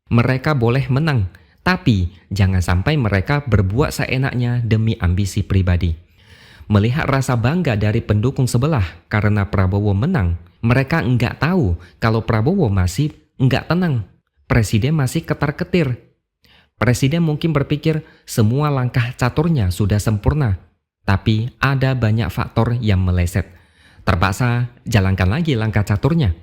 Mereka boleh menang, tapi jangan sampai mereka berbuat seenaknya demi ambisi pribadi. Melihat rasa bangga dari pendukung sebelah karena Prabowo menang, mereka enggak tahu kalau Prabowo masih enggak tenang. Presiden masih ketar-ketir. Presiden mungkin berpikir semua langkah caturnya sudah sempurna, tapi ada banyak faktor yang meleset. Terpaksa jalankan lagi langkah caturnya.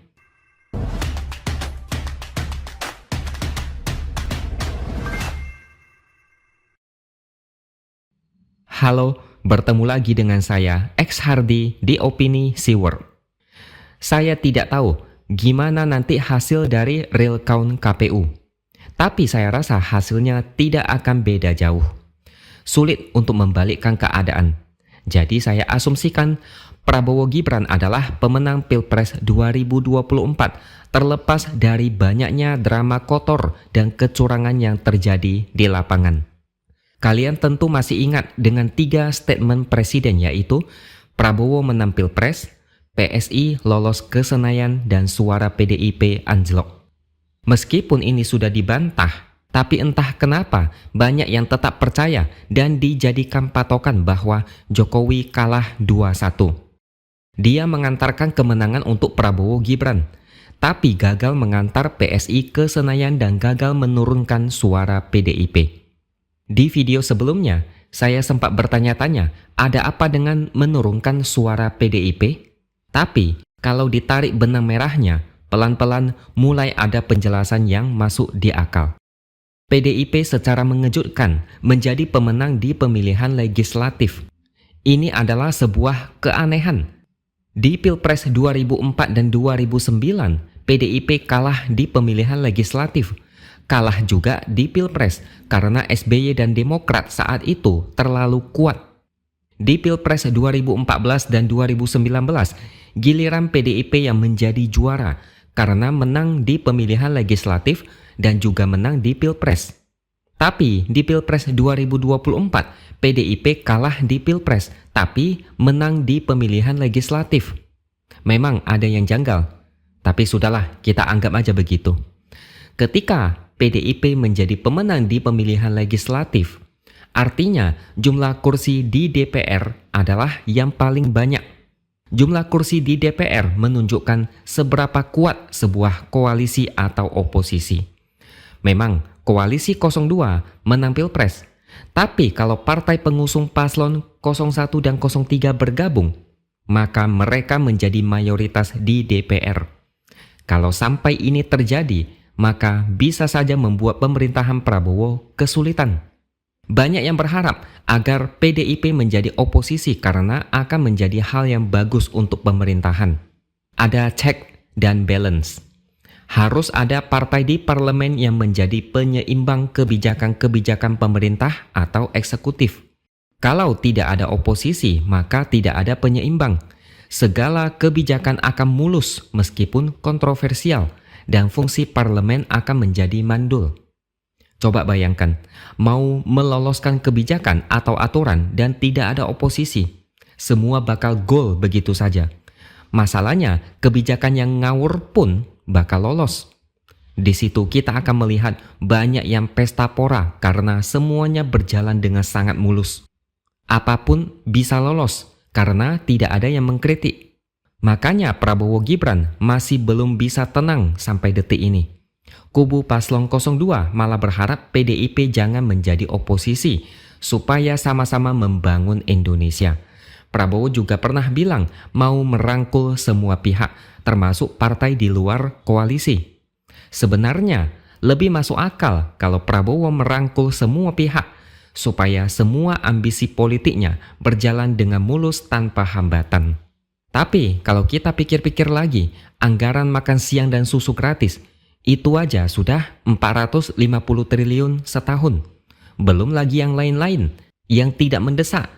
Halo, bertemu lagi dengan saya, X Hardy di Opini Siward. Saya tidak tahu gimana nanti hasil dari real count KPU. Tapi saya rasa hasilnya tidak akan beda jauh. Sulit untuk membalikkan keadaan. Jadi saya asumsikan Prabowo Gibran adalah pemenang Pilpres 2024 terlepas dari banyaknya drama kotor dan kecurangan yang terjadi di lapangan. Kalian tentu masih ingat dengan 3 statement presiden, yaitu Prabowo menang Pilpres, PSI lolos ke Senayan, dan suara PDIP anjlok. Meskipun ini sudah dibantah, tapi entah kenapa banyak yang tetap percaya dan dijadikan patokan bahwa Jokowi kalah 2-1. Dia mengantarkan kemenangan untuk Prabowo Gibran, tapi gagal mengantar PSI ke Senayan dan gagal menurunkan suara PDIP. Di video sebelumnya, saya sempat bertanya-tanya, ada apa dengan menurunkan suara PDIP? Tapi, kalau ditarik benang merahnya, pelan-pelan mulai ada penjelasan yang masuk di akal. PDIP secara mengejutkan menjadi pemenang di pemilihan legislatif. Ini adalah sebuah keanehan. Di Pilpres 2004 dan 2009, PDIP kalah di pemilihan legislatif. Kalah juga di Pilpres karena SBY dan Demokrat saat itu terlalu kuat. Di Pilpres 2014 dan 2019, giliran PDIP yang menjadi juara karena menang di pemilihan legislatif dan juga menang di Pilpres. Tapi di Pilpres 2024, PDIP kalah di Pilpres tapi menang di pemilihan legislatif. Memang ada yang janggal, tapi sudahlah, kita anggap aja begitu. Ketika PDIP menjadi pemenang di pemilihan legislatif, artinya jumlah kursi di DPR adalah yang paling banyak. Jumlah kursi di DPR menunjukkan seberapa kuat sebuah koalisi atau oposisi. Memang koalisi 02 menang Pilpres, tapi kalau partai pengusung paslon 01 dan 03 bergabung, maka mereka menjadi mayoritas di DPR. Kalau sampai ini terjadi, maka bisa saja membuat pemerintahan Prabowo kesulitan. Banyak yang berharap agar PDIP menjadi oposisi karena akan menjadi hal yang bagus untuk pemerintahan. Ada check dan balance. Harus ada partai di parlemen yang menjadi penyeimbang kebijakan-kebijakan pemerintah atau eksekutif. Kalau tidak ada oposisi, maka tidak ada penyeimbang. Segala kebijakan akan mulus meskipun kontroversial, dan fungsi parlemen akan menjadi mandul. Coba bayangkan, mau meloloskan kebijakan atau aturan dan tidak ada oposisi. Semua bakal gol begitu saja. Masalahnya, kebijakan yang ngawur pun bakal lolos. Di situ kita akan melihat banyak yang pesta pora karena semuanya berjalan dengan sangat mulus. Apapun bisa lolos karena tidak ada yang mengkritik. Makanya Prabowo Gibran masih belum bisa tenang sampai detik ini. Kubu paslon 02 malah berharap PDIP jangan menjadi oposisi supaya sama-sama membangun Indonesia. Prabowo juga pernah bilang mau merangkul semua pihak, termasuk partai di luar koalisi. Sebenarnya lebih masuk akal kalau Prabowo merangkul semua pihak supaya semua ambisi politiknya berjalan dengan mulus tanpa hambatan. Tapi kalau kita pikir-pikir lagi, anggaran makan siang dan susu gratis, itu aja sudah 450 triliun setahun. Belum lagi yang lain-lain, yang tidak mendesak.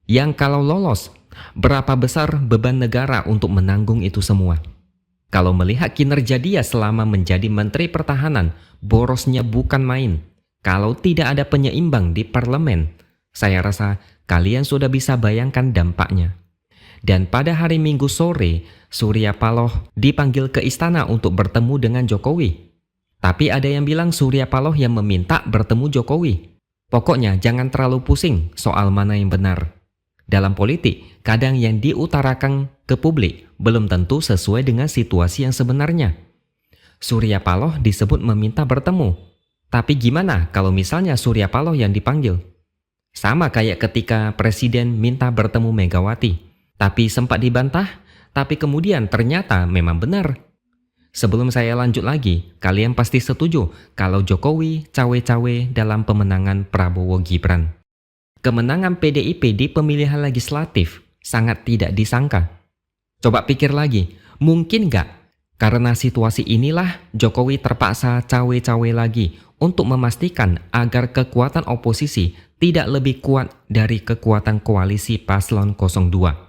Yang kalau lolos, berapa besar beban negara untuk menanggung itu semua? Kalau melihat kinerja dia selama menjadi Menteri Pertahanan, borosnya bukan main. Kalau tidak ada penyeimbang di parlemen, saya rasa kalian sudah bisa bayangkan dampaknya. Dan pada hari Minggu sore, Surya Paloh dipanggil ke istana untuk bertemu dengan Jokowi. Tapi ada yang bilang Surya Paloh yang meminta bertemu Jokowi. Pokoknya jangan terlalu pusing soal mana yang benar. Dalam politik, kadang yang diutarakan ke publik belum tentu sesuai dengan situasi yang sebenarnya. Surya Paloh disebut meminta bertemu. Tapi gimana kalau misalnya Surya Paloh yang dipanggil? Sama kayak ketika Presiden minta bertemu Megawati. Tapi sempat dibantah, tapi kemudian ternyata memang benar. Sebelum saya lanjut lagi, kalian pasti setuju kalau Jokowi cawe-cawe dalam pemenangan Prabowo Gibran. Kemenangan PDIP di pemilihan legislatif sangat tidak disangka. Coba pikir lagi, mungkin nggak? Karena situasi inilah Jokowi terpaksa cawe-cawe lagi untuk memastikan agar kekuatan oposisi tidak lebih kuat dari kekuatan koalisi paslon 02.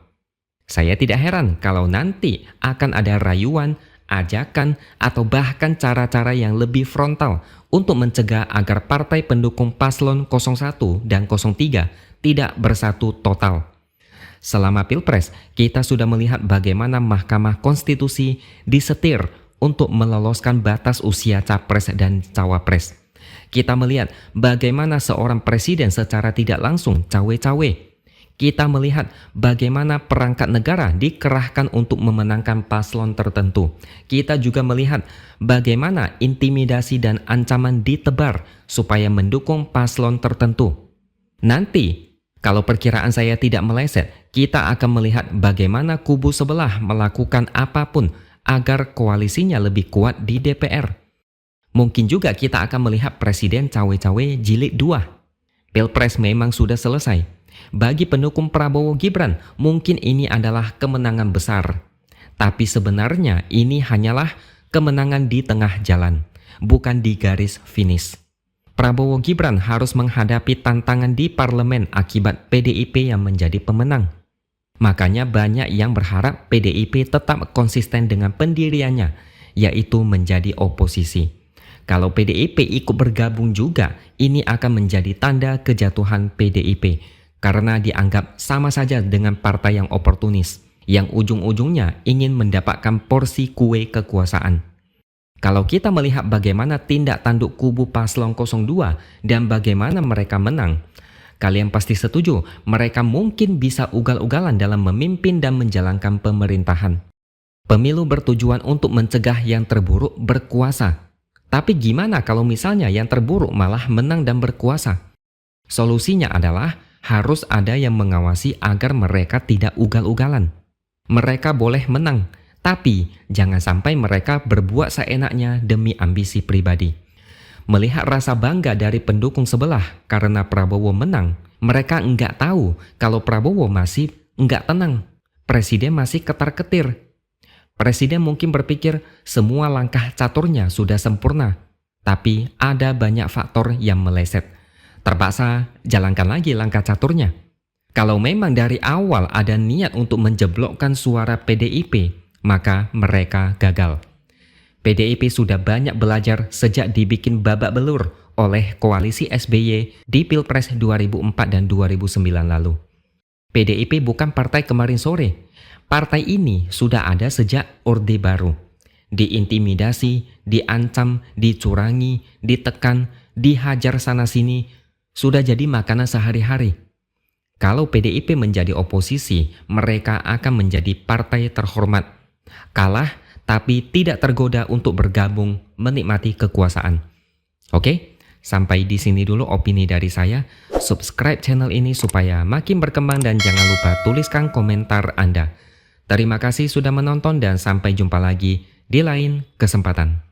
Saya tidak heran kalau nanti akan ada rayuan, ajakan, atau bahkan cara-cara yang lebih frontal untuk mencegah agar partai pendukung paslon 01 dan 03 tidak bersatu total. Selama Pilpres, kita sudah melihat bagaimana Mahkamah Konstitusi disetir untuk meloloskan batas usia capres dan cawapres. Kita melihat bagaimana seorang presiden secara tidak langsung cawe-cawe. Kita melihat bagaimana perangkat negara dikerahkan untuk memenangkan paslon tertentu. Kita juga melihat bagaimana intimidasi dan ancaman ditebar supaya mendukung paslon tertentu. Nanti, kalau perkiraan saya tidak meleset, kita akan melihat bagaimana kubu sebelah melakukan apapun agar koalisinya lebih kuat di DPR. Mungkin juga kita akan melihat presiden cawe-cawe jilid 2. Pilpres memang sudah selesai. Bagi pendukung Prabowo Gibran, mungkin ini adalah kemenangan besar. Tapi sebenarnya ini hanyalah kemenangan di tengah jalan, bukan di garis finish. Prabowo Gibran harus menghadapi tantangan di parlemen akibat PDIP yang menjadi pemenang. Makanya banyak yang berharap PDIP tetap konsisten dengan pendiriannya, yaitu menjadi oposisi. Kalau PDIP ikut bergabung juga, ini akan menjadi tanda kejatuhan PDIP. Karena dianggap sama saja dengan partai yang oportunis, yang ujung-ujungnya ingin mendapatkan porsi kue kekuasaan. Kalau kita melihat bagaimana tindak tanduk kubu paslon 02 dan bagaimana mereka menang, kalian pasti setuju mereka mungkin bisa ugal-ugalan dalam memimpin dan menjalankan pemerintahan. Pemilu bertujuan untuk mencegah yang terburuk berkuasa. Tapi gimana kalau misalnya yang terburuk malah menang dan berkuasa? Solusinya adalah harus ada yang mengawasi agar mereka tidak ugal-ugalan. Mereka boleh menang, tapi jangan sampai mereka berbuat seenaknya demi ambisi pribadi. Melihat rasa bangga dari pendukung sebelah karena Prabowo menang, mereka enggak tahu kalau Prabowo masih enggak tenang. Presiden masih ketar-ketir. Presiden mungkin berpikir semua langkah caturnya sudah sempurna, tapi ada banyak faktor yang meleset. Terpaksa jalankan lagi langkah caturnya. Kalau memang dari awal ada niat untuk menjeblokkan suara PDIP, maka mereka gagal. PDIP sudah banyak belajar sejak dibikin babak belur oleh koalisi SBY di Pilpres 2004 dan 2009 lalu. PDIP bukan partai kemarin sore. Partai ini sudah ada sejak Orde Baru. Diintimidasi, diancam, dicurangi, ditekan, dihajar sana-sini, sudah jadi makanan sehari-hari. Kalau PDIP menjadi oposisi, mereka akan menjadi partai terhormat. Kalah, tapi tidak tergoda untuk bergabung menikmati kekuasaan. Oke, sampai di sini dulu opini dari saya. Subscribe channel ini supaya makin berkembang dan jangan lupa tuliskan komentar Anda. Terima kasih sudah menonton dan sampai jumpa lagi di lain kesempatan.